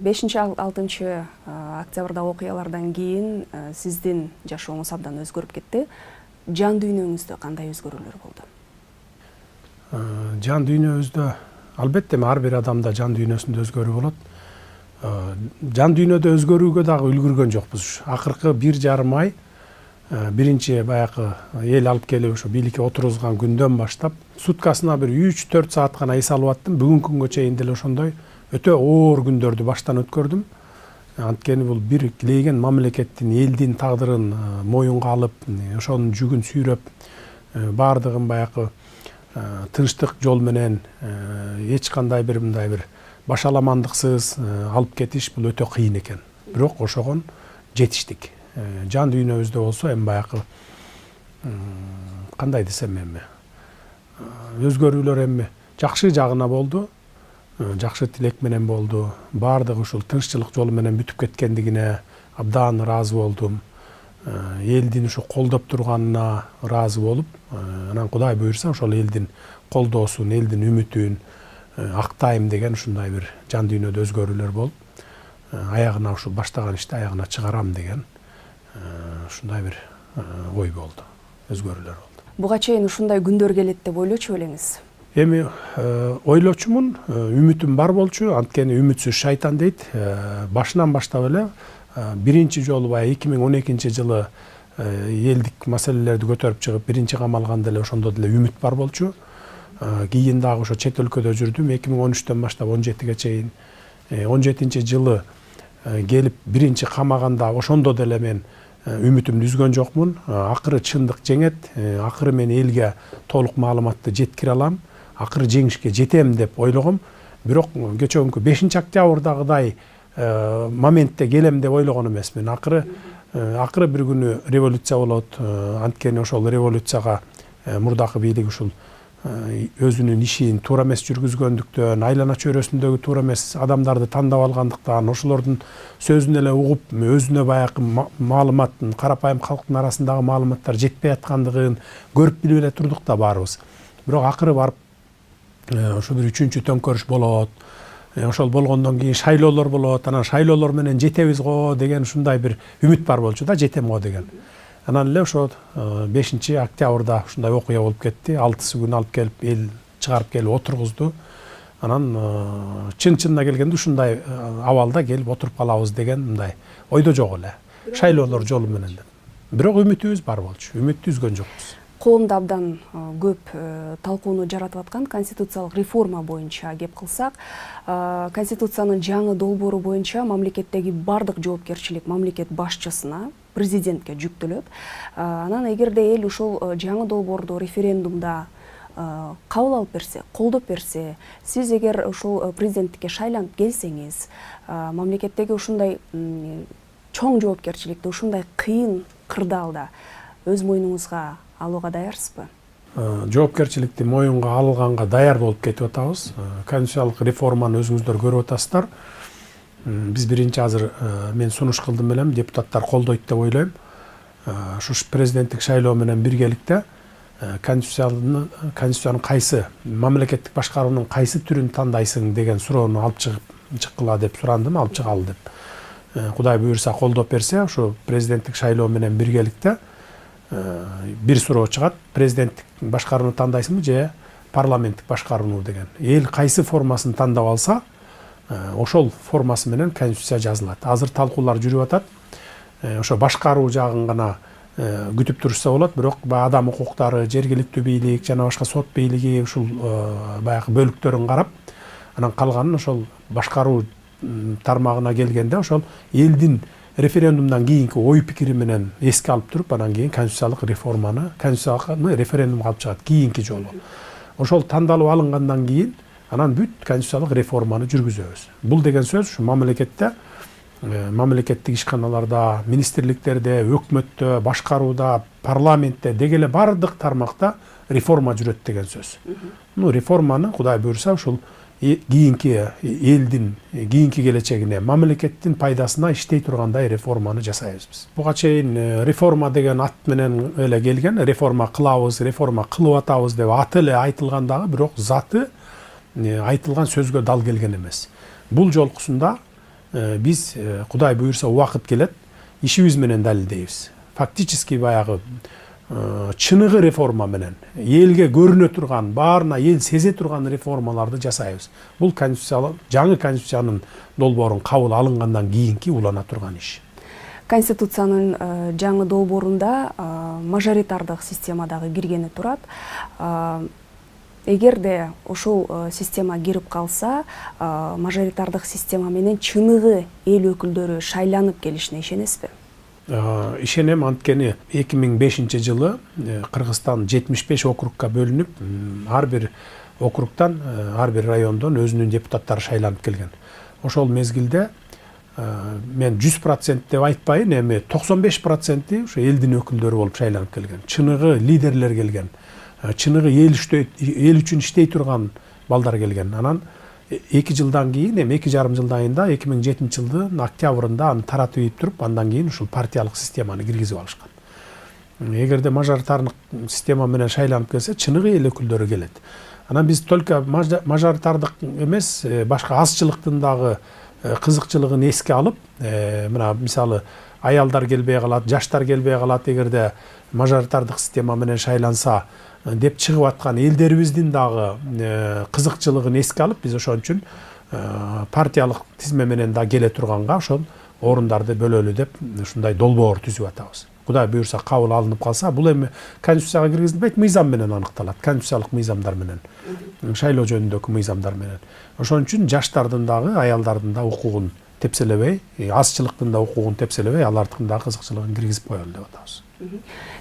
5-6 октябрда окуялардан кийин сиздин жашооңуз абдан өзгөрүп кетти. Жан дүйнөңүздө кандай өзгөрүүлөр болду? Жан дүйнөбүздө албетте ар бир адамда жан дүйнөсүндө өзгөрүү болот. Жан дүйнөдө өзгөрүүгө дагы үлгүргөн жокпуз. Акыркы 1,5 ай биринчи баягы эл алып келип ошо бийликке отургузган күндөн баштап суткасына бир 3-4 саат гана эс алып аттым. Бүгүнкү күнгө чейин деле ошондой өтө оор күндөрдү баштан өткөрдүм. Анткени бул бир килейген мамлекеттин, элдин тагдырын моюнга алып, ошонун жүгүн сүйрөп, баардыгын баягы тынчтык жол менен эч кандай бир мындай бир башаламандыксыз алып кетиш бул өтө кыйын экен. Бирок ошогон жетиштик. Жан дүйнөбүздө болсо эми баягы кандай десем эми өзгөрүүлөр эми жакшы жагына болду. Жакшы тилек менен болду. Баардыгы ушул тынччылык жолу менен бүтүп кеткендигине абдан ыраазы болдум. Элдин ушу колдоп турганына ыраазы болуп, анан Кудай буйрса ошол элдин колдоосун, элдин үмүтүн актайм деген ушундай бир жан дүйнөдө өзгөрүүлөр болуп, аягына ушул баштаган ишти аягына чыгарам деген ушундай бир ой болду, өзгөрүүлөр болду. Буга чейин ушундай күндөр келет деп ойлочу белеңиз? Эми ойлочумун, үмүтүм бар болчу, анткени үмүтсүз шайтан дейт. Башынан баштап эле биринчи жолу баягы 2012 жылы элдик маселелерди көтөрүп чыгып биринчи кам алганда эле ошондо деле үмүт бар болчу. Кийин дагы ошо чет өлкөдө жүрдүм. 2013-төн баштап 17-ге чейин 17-жылы келип биринчи камаганда ошондо деле мен үмүтүмдү үзгөн жокмун. Акыры чындык жеңет, акыры мен элге толук маалыматты жеткире алам, акыры жеңишке жетем деп ойлогом. Бирок кечөөкү 5-октябрдагыдай моментте келем деп ойлогон эмесмин. Акыры бир күнү революция болот. Анткени ошол революцияга мурдакы бийлик ушул өзүнүн ишин туура эмес жүргүзгөндүктөн, айлана чөйрөсүндөгү туура эмес адамдарды тандап алгандыктан, ошолордун сөзүн эле угуп, өзүнө баягы маалыматтын, карапайым калктын арасындагы маалыматтар жетпей аткандыгын көрүп билип эле турдук да баарыбыз. Бирок акыры барып ошо бир 3-чү төңкөрүш болот. Ошол болгондон кийин шайлоолор болот. Анан шайлоолор менен жетебиз го деген ушундай бир үмүт бар болчу да, жетем го деген. Анан эле ошо 5-октябрда ушундай окуя болуп кетти. 6-сы күнү алып келип эл чыгарып келип отургузду. Анан чын-чынына келгенде ушундай абалда келип отуруп калабыз деген мындай ойдо жок эле. Шайлоолор жолу менен. Бирок үмүтүбүз бар болчу. Үмүттү үзгөн жокпуз. Коомдо абдан көп талкууну жаратып аткан конституциялык реформа боюнча кеп кылсак, конституциянын жаңы долбоору боюнча мамлекеттеги бардык жоопкерчилик мамлекет башчысына, президентке жүктөлөт. Анан эгерде эл ушул жаңы долбоорду референдумда кабыл алып берсе, колдоп берсе, сиз эгер ушул президенттикке шайланып келсеңиз, мамлекеттеги ушундай чоң жоопкерчиликти ушундай кыйын кырдаалда өз мойнуңузга алууга даярсызбы? Жоопкерчиликти моюнга алганга даяр болуп кетип атабыз. Конституциялык реформаны өзүңүздөр көрүп атасыздар. Биз биринчи азыр мен сунуш кылдым элем, депутаттар колдойт деп ойлойм. Ушу президенттик шайлоо менен биргеликте конституциянын кайсы мамлекеттик башкаруунун кайсы түрүн тандайсың деген суроону алып чыккыла деп сурандым, алып чыгалы деп. Кудай буйрса колдоп берсе, ушу президенттик шайлоо менен биргеликте бир суроо чыгат. Президенттик башкарууну тандайсыңбы же парламенттик башкарууну деген. Эл кайсы формасын тандап алса, ошол формасы менен конституция жазылат. Азыр талкуулар жүрүп атат. Ошо башкаруу жагын гана күтүп турушса болот, бирок адам укуктары, жергиликтүү бийлик жана башка сот бийлиги ушул баягы бөлүктөрүн карап, анан калганын ошол башкаруу тармагына келгенде ошол элдин референдумдан кийинки ой пикири менен эске алып туруп, анан кийин конституциялык референдумга алып чыгат кийинки жолу. Ошол тандалып алынгандан кийин анан бүт конституциялык реформаны жүргүзөбүз. Бул деген сөз ушу мамлекетте, мамлекеттик ишканаларда, министрликтерде, өкмөттө, башкарууда, парламентте дегеле бардык тармакта реформа жүрөт деген сөз. Реформаны Кудай буйрса ушул кийинки элдин кийинки келечегине, мамлекеттин пайдасына иштей тургандай реформаны жасайбыз биз. Буга чейин реформа деген ат менен эле келген, реформа кылабыз, реформа кылып атабыз деп аты эле айтылган дагы, бирок заты айтылган сөзгө дал келген эмес. Бул жолкусунда биз Кудай буйрса убакыт келет, ишибиз менен далилдейбиз. Фактически баягы чыныгы реформа менен элге көрүнө турган, баарына эл сезе турган реформаларды жасайбыз. Бул жаңы конституциянын долбоорун кабыл алынгандан кийинки улана турган иш. Конституциянын жаңы долбоорунда мажоритардык система дагы киргени турат. Эгерде ошол система кирип калса, мажоритардык система менен чыныгы эл өкүлдөрү шайланып келишине ишенесизби? Ишенем, анткени 2005 жылы Кыргызстан 75 округка бөлүнүп, ар бир округтан, ар бир райондон өзүнүн депутаттары шайланып келген. Ошол мезгилде мен 100% деп айтпайын, эми 95% ошо элдин өкүлдөрү болуп шайланып келген. Чыныгы лидерлер келген. Чыныгы эл үчүн иштей турган балдар келген. Анан 2 жылдан кийин, эми 2,5 жылдан кийин 2007 жылдын октябрында аны таратып ийип туруп, андан кийин ушул партиялык системаны киргизип алышкан. Эгерде мажоритардык система менен шайланып келсе, чыныгы эл өкүлдөрү келет. Анан биз только мажоритардык эмес, башка азчылыктын дагы кызыкчылыгын эске алып, мына мисалы аялдар келбей калат, жаштар келбей калат, эгерде мажоритардык система менен шайланса деп чыгып аткан элдерибиздин дагы кызыкчылыгын эске алып, биз ошон үчүн партиялык тизме менен да келе турганга ошол орундарды бөлөлү деп ушундай долбоор түзүп атабыз. Кудай буйрса кабыл алынып калса, бул эми конституцияга киргизилбейт, мыйзам менен аныкталат, конституциялык мыйзамдар менен, шайлоо жөнүндөгү мыйзамдар менен. Ошон үчүн жаштардын дагы, аялдардын да укугун тепселебей, азчылыктын да укугун тепселебей, алардын да кызыкчылыгын киргизип коелу деп атабыз.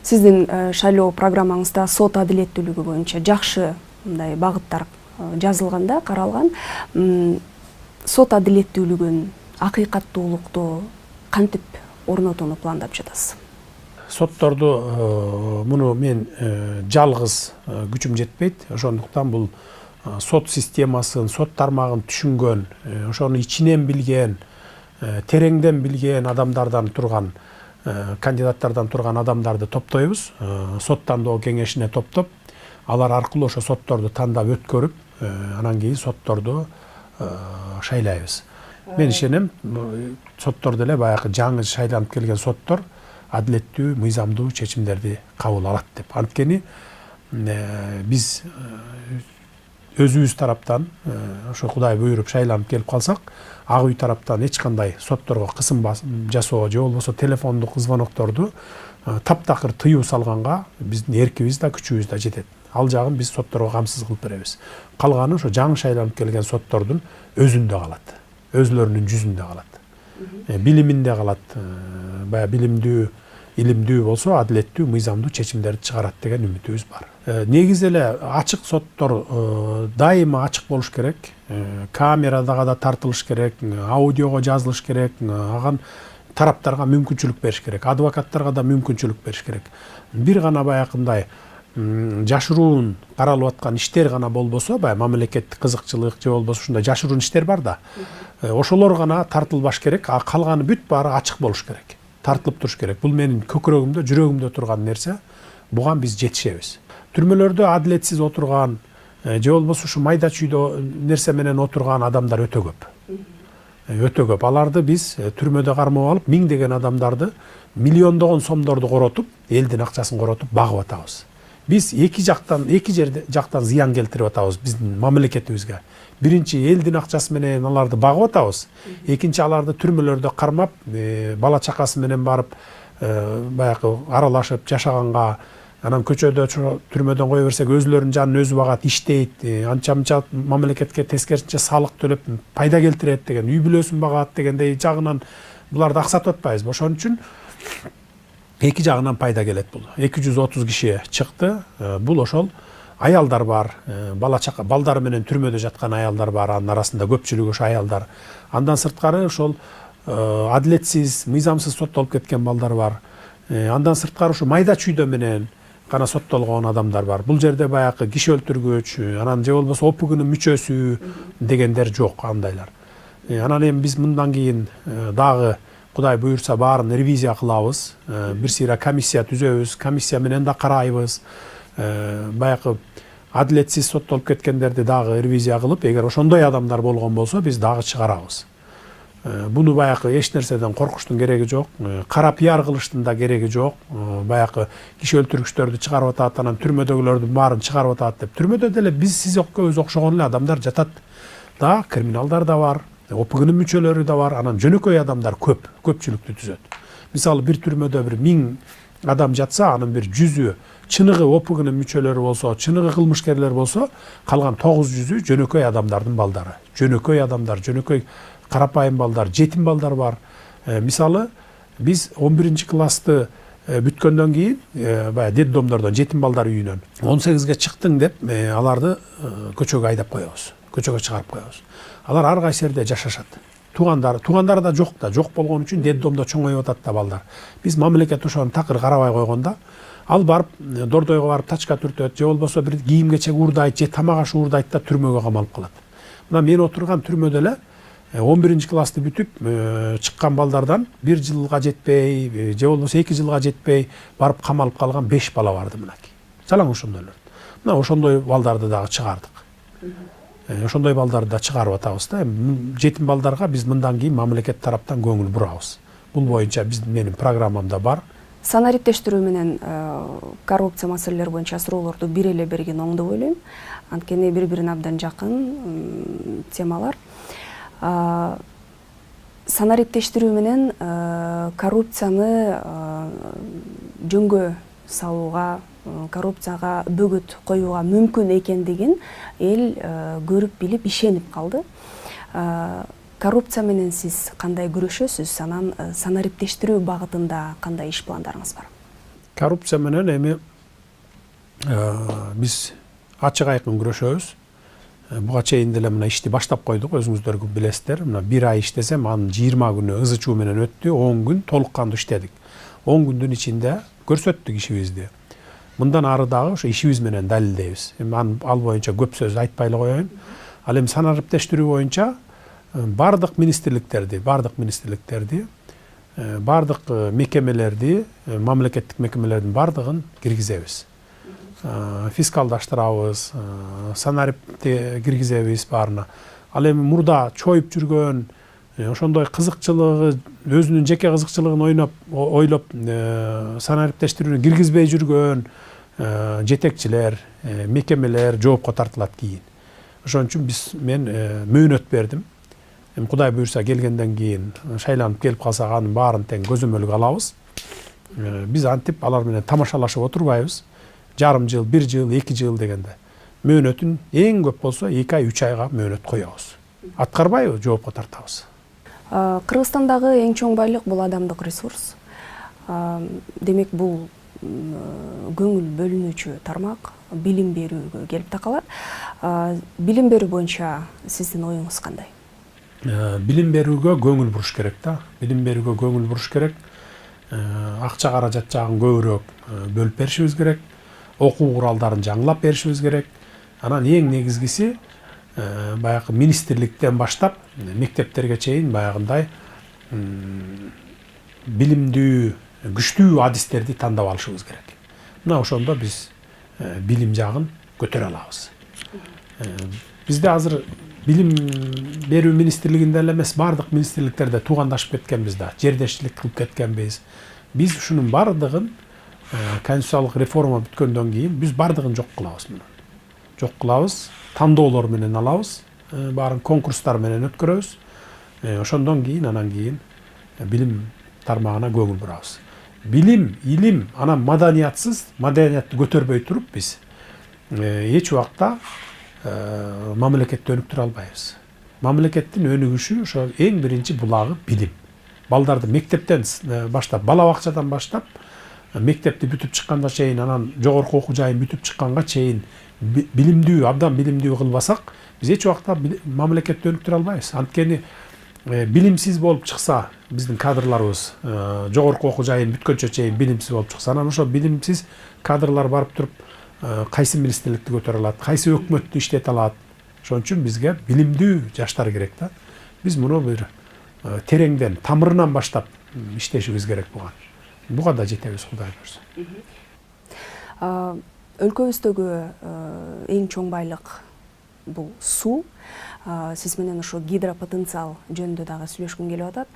Сиздин шайлоо программаңызда сот адилеттүүлүгү боюнча жакшы мындай багыттар жазылганда, каралган. Сот адилеттүүлүгүн, акыйкаттуулукту кантип орнотууну пландап жатасыз? Сотторду муну мен жалгыз күчүм жетпейт. Ошондуктан бул сот системасын, сот тармагын түшүнгөн, ошону ичинен билген, тереңден билген адамдардан турган, кандидаттардан турган адамдарды топтойбуз. Сот тандоо кеңешине топтоп, алар аркылуу ошо сотторду тандап өткөрүп, анан кийин сотторду шайлайбыз. Мен ишенем, сотторду эле баягы жаңы шайланып келген соттор адилеттүү, мыйзамдуу чечимдерди кабыл алат деп. Анткени биз өзүбүз тараптан ошо Кудай буйруп шайланып келип калсак, ак үй тараптан эч кандай сотторго кысым жасоо же болбосо телефондук звонокторду таптакыр тыюу салганга биздин эркибиз да, күчүбүз да жетет. Ал жагын биз сотторго камсыз кылып беребиз. Калганы ошо жаңы шайланып келген соттордун өзүндө калат, өзлөрүнүн жүзүндө калат. Билиминде калат, баягы билимдүү, илимдүү болсо адилеттүү, мыйзамдуу чечимдерди чыгарат деген үмүтүбүз бар. Негизи эле ачык соттор дайыма ачык болуш керек. Камерага да тартылыш керек, аудиого жазылыш керек, аган тараптарга мүмкүнчүлүк бериш керек, адвокаттарга да мүмкүнчүлүк бериш керек. Бир гана баягындай жашыруун каралып аткан иштер гана болбосо, баягы мамлекеттик кызыкчылык же болбосо ушундай жашыруун иштер бар да. Ошолор гана тартылбаш керек, а калганы бүт баары ачык болуш керек. Тартылып туруш керек. Бул менин көкүрөгүмдө, жүрөгүмдө турган нерсе. Буга биз жетишебиз. Түрмөлөрдө адилетсиз отурган, же болбосо ушу майда чүйдө нерсе менен отурган адамдар өтө көп. Өтө көп. Аларды биз түрмөдө кармап алып, миңдеген адамдарды, миллиондогон сомдорду коротуп, элдин акчасын коротуп багып атабыз. Биз эки жактан зыян келтирип атабыз биздин мамлекетибизге. Биринчи элдин акчасы менен аларды багып атабыз. Экинчи аларды түрмөлөрдө кармап, бала чакасы менен барып, баягы аралашып жашаганга, анан көчөдө түрмөдөн кое берсек өзүлөрүнүн жанын өзү багат, иштейт, анча-мынча мамлекетке тескерисинче салык төлөп пайда келтирет деген, үй бүлөсүн багат дегендей жагынан буларды аксатып атпайбызбы? Ошон үчүн эки жагынан пайда келет бул. 230 киши чыкты. Бул ошол аялдар бар, бала чака, балдары менен түрмөдө жаткан аялдар бар, анын арасында көпчүлүгү ошо аялдар. Андан сырткары ошол адилетсиз, мыйзамсыз соттолуп кеткен балдар бар. Андан сырткары ошо майда чүйдө менен гана соттолгон адамдар бар. Бул жерде баягы киши өлтүргүч, анан же болбосо ОПГнын мүчөсү дегендер жок, андайлар. Анан эми биз мындан кийин дагы Кудай буйрса баарын ревизия кылабыз. Бир сыйра комиссия түзөбүз, комиссия менен да карайбыз. Баягы адилетсиз соттолуп кеткендерди дагы ревизия кылып, эгер ошондой адамдар болгон болсо, биз дагы чыгарабыз. Буну баягы эч нерседен коркуштун кереги жок, кара пиар кылыштын да кереги жок. Баягы киши өлтүргүчтөрдү чыгарып атат, анан түрмөдөгүлөрдүн баарын чыгарып атат деп. Түрмөдө деле биз сиз экөөбүз окшогон эле адамдар жатат да, криминалдар да бар, ОПГнын мүчөлөрү да бар, анан жөнөкөй адамдар көпчүлүктү түзөт. Мисалы бир түрмөдө бир 1000 адам жатса, анын бир 100ү чыныгы ОПГнын мүчөлөрү болсо, чыныгы кылмышкерлер болсо, калган 900ү жөнөкөй адамдардын балдары. Жөнөкөй адамдар, жөнөкөй карапайым балдар, жетим балдар бар. Мисалы, биз 11-классты бүткөндөн кийин, баягы детдомдордон, жетим балдар үйүнөн 18ге чыктың деп, аларды көчөгө айдап коебуз. Көчөгө чыгарып коебуз. Алар ар кайсы жерде жашашат. Туугандары да жок болгон үчүн детдомдо чоңоюп атат да балдар. Биз мамлекет ошону такыр карабай койгондо, ал барып дордойго барып тачка түртөт, же болбосо бир кийим кечек уурдайт, же тамак аш уурдайт да түрмөгө камалып калат. Мына мен отурган түрмөдө эле 11-классты бүтүп чыккан балдардан 1 жылга жетпей, же болбосо 2 жылга жетпей барып камалып калган 5 бала барды мынакей. Жалаң ошондойлор. Мына ошондой балдарды дагы чыгардык. Ошондой балдарды да чыгарып атабыз да. Жетим балдарга биз мындан кийин мамлекет тараптан көңүл бурабыз. Бул боюнча менин программамда бар. Санариптештирүү менен коррупция маселелери боюнча суроолорду бир эле берген оң деп ойлойм. Анткени бири-бирине абдан жакын темалар. Санариптештирүү менен коррупцияны жөнгө салууга, коррупцияга бөгөт коюуга мүмкүн экендигин эл көрүп билип ишенип калды. Коррупция менен сиз кандай күрөшөсүз? Анан санариптештирүү багытында кандай иш пландарыңыз бар? Коррупция менен эми биз ачык айкын күрөшөбүз. Буга чейин деле мына ишти баштап койдук, өзүңүздөр билесиздер. Мына 1 ай иштесем, анын 20 күнү ызы чуу менен өттү, 10 күн толук кандуу иштедик. 10 күндүн ичинде көрсөттүк ишибизди. Мындан ары дагы ошо ишибиз менен далилдейбиз. Эми ал боюнча көп сөз айтпай эле коеюн. Ал эми санариптештирүү боюнча бардык министрликтерди, бардык мекемелерди, мамлекеттик мекемелердин бардыгын киргизебиз. Фискалдаштырабыз, санарипти киргизебиз баарына. Ал эми мурда чоюп жүргөн, ошондой кызыкчылыгы, өзүнүн жеке кызыкчылыгын ойлоп санариптештирүүнү киргизбей жүргөн жетекчилер, мекемелер жоопко тартылат кийин. Ошон үчүн мен мөөнөт бердим. Эми Кудай буйрса келгенден кийин, шайланып келип калсак анын баарын тең көзөмөлгө алабыз. Биз антип алар менен тамашалашып отурбайбыз. Жарым жыл, 1 жыл, 2 жыл дегенде. Мөөнөтүн эң көп болсо 2 ай, 3 айга мөөнөт коебуз. Аткарбайбы, жоопко тартабыз. Кыргызстандагы эң чоң байлык бул адамдык ресурс. Демек бул көңүл бөлүнүүчү тармак билим берүүгө келип такалат. Билим берүү боюнча сиздин оюңуз кандай? Билим берүүгө көңүл буруш керек да. Билим берүүгө көңүл буруш керек. Акча каражат жагын көбүрөөк бөлүп беришибиз керек. Окуу куралдарын жаңылап беришибиз керек. Анан эң негизгиси баягы министрликтен баштап мектептерге чейин баягындай билимдүү, күчтүү адистерди тандап алышыбыз керек. Мына ошондо биз билим жагын көтөрө алабыз. Бизде азыр билим берүү министрлигинде эле эмес, бардык министрликтерде туугандашып кеткенбиз да, жердешчилик кылып кеткенбиз. Биз ушунун бардыгын конституциялык реформа бүткөндөн кийин биз бардыгын жок кылабыз муну. Жок кылабыз, тандоолор менен алабыз, баарын конкурстар менен өткөрөбүз. Ошондон кийин анан кийин билим тармагына көңүл бурабыз. Билим, илим, анан маданиятсыз, маданиятты көтөрбөй туруп биз эч убакта мамлекетти өнүктүрө албайбыз. Мамлекеттин өнүгүшү ошо эң биринчи булагы билим. Балдарды мектептен баштап, бала бакчадан баштап, мектепти бүтүп чыкканга чейин, анан жогорку окуу жайын бүтүп чыкканга чейин билимдүү, абдан билимдүү кылбасак, биз эч убакта мамлекетти өнүктүрө албайбыз. Анткени билимсиз болуп чыкса, биздин кадрларыбыз жогорку окуу жайын бүткөнчө чейин билимсиз болуп чыкса, анан ошо билимсиз кадрлар барып туруп кайсы министрликти көтөрө алат, кайсы өкмөттү иштете алат. Ошон үчүн бизге билимдүү жаштар керек да. Биз муну бир тереңден, тамырынан баштап иштешибиз керек буга. Буга да жетебиз, Кудай буйрса. Өлкөбүздөгү эң чоң байлык бул суу. Сиз менен ошо гидропотенциал жөнүндө дагы сүйлөшкүм келип атат.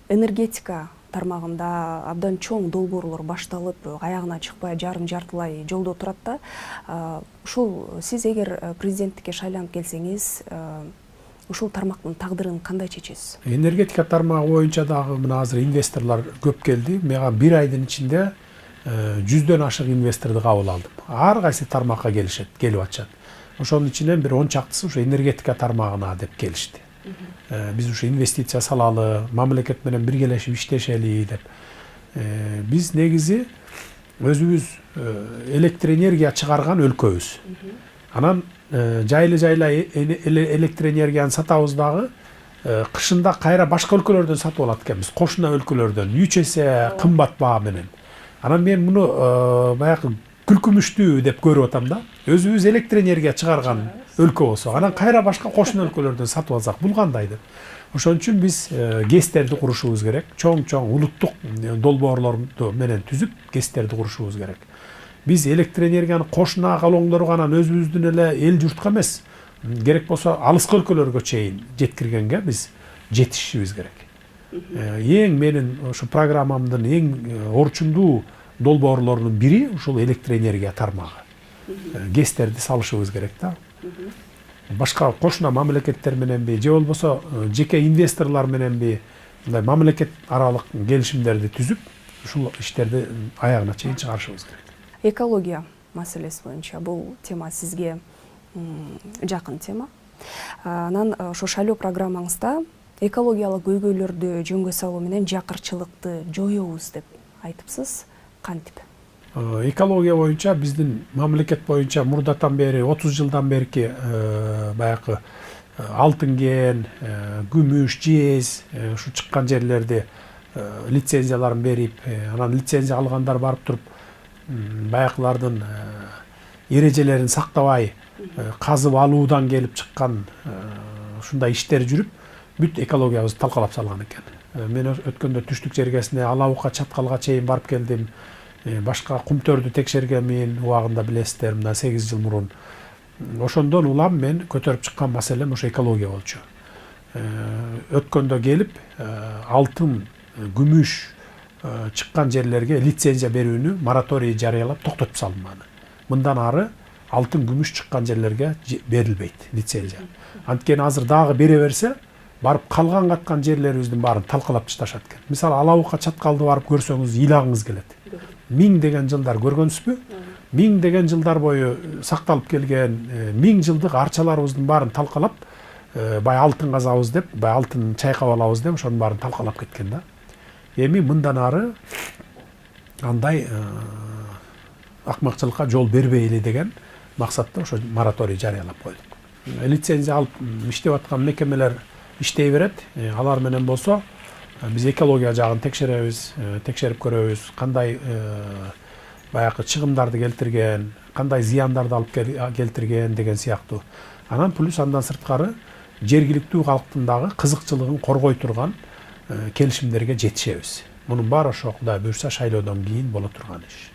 Энергетика тармагында абдан чоң долбоорлор башталып, аягына чыкпай жарым-жартылай жолдо турат да. Ушул сиз эгер президенттикке шайланып келсеңиз, ушул тармактын тагдырын кандай чечесиз? Энергетика тармагы боюнча дагы мына азыр инвесторлор көп келди. Мага 1 айдын ичинде 100дөн ашык инвесторду кабыл алдым. Ар кайсы тармакка келип атышат. Ошонун ичинен бир 10 чактысы ушу энергетика тармагына деп келишти. Биз ушу инвестиция салалы, мамлекет менен биргелешип иштешели деп. Биз негизи өзүбүз электроэнергия чыгарган өлкөбүз. Анан жайлы электроэнергияны сатабыз дагы, кышында кайра башка өлкөлөрдөн сатып алат экенбиз. Кошуна өлкөлөрдөн 3 эсе кымбат баа менен. Анан мен муну баягы күлкүмүштүү деп көрүп атам да. Өзүбүз электроэнергия чыгарган өлкө болсо, анан кайра башка кошуна өлкөлөрдөн сатып алсак бул кандай деп. Ошон үчүн биз ГЭСтерди курушубуз керек. Чоң улуттук долбоорлорду менен түзүп, ГЭСтерди курушубуз керек. Биз электроэнергияны кошуна колоңдорго анан өзүбүздүн эле эл журтка эмес, керек болсо алыскы өлкөлөргө чейин жеткиргенге биз жетишибиз керек. Эң менин ошо программамдын эң орчундуу долбоорлорунун бири ушул электроэнергия тармагы. ГЭСтерди салышыбыз керек да. Башка кошуна мамлекеттер мененби же болбосо жеке инвесторлор мененби мындай мамлекет аралык келишимдерди түзүп, ушул иштерди аягына чейин чыгарышыбыз керек. Экология маселеси боюнча бул тема сизге жакын тема. Анан ошо шайлоо программаңызда экологиялык көйгөйлөрдү жөнгө салуу менен жакырчылыкты жоёбуз деп айтыпсыз. Кантип? Экология боюнча биздин мамлекет боюнча мурдатан бери 30 жылдан берки баягы алтын кен, күмүш, жез ушу чыккан жерлерди лицензияларын берип, анан лицензия алгандар барып туруп баягылардын эрежелерин сактабай казып алуудан келип чыккан ушундай иштер жүрүп, бүт экологиябызды талкалап салган экен. Мен өткөндө түштүк жергесине Алабукка чаткалга чейин барып келдим. Башка кумтөрдү текшергенмин, убагында билесиздер, мына 8 жыл мурун. Ошондон улам мен көтөрүп чыккан маселем ошо экология болчу. Өткөндө келип алтын, күмүш чыккан жерлерге лицензия берүүнү мораторий жарыялап токтотуп салдым аны. Мындан ары алтын, күмүш чыккан жерлерге берилбейт лицензия. Анткени азыр дагы бере берсе, барып калган каткан жерлерибиздин баарын талкалап ташташат экен. Мисалы Алабукка чаткалды барып көрсөңүз ыйлагыңыз келет. 1000 деген жылдар көргөнсүзбү? 1000 деген жылдар бою сакталып келген 1000 жылдык арчаларыбыздын баарын талкалап, бай алтын казабыз деп, бай алтын чайкап алабыз деп, ошонун баарын талкалап кеткен да. Эми мындан ары андай акмакчылыкка жол бербейли деген максатта ошо мораторий жарыялап койдук. Лицензия алып иштеп аткан мекемелер иштей берет. Алар менен болсо биз экология жагын текшерип көрөбүз, кандай баягы чыгымдарды келтирген, кандай зыяндарды алып келтирген деген сыяктуу. Анан плюс андан сырткары жергиликтүү калктын дагы кызыкчылыгын коргой турган келишимдерге жетишебиз. Мунун баары ошо Кудай буйрса шайлоодон кийин боло турган иш.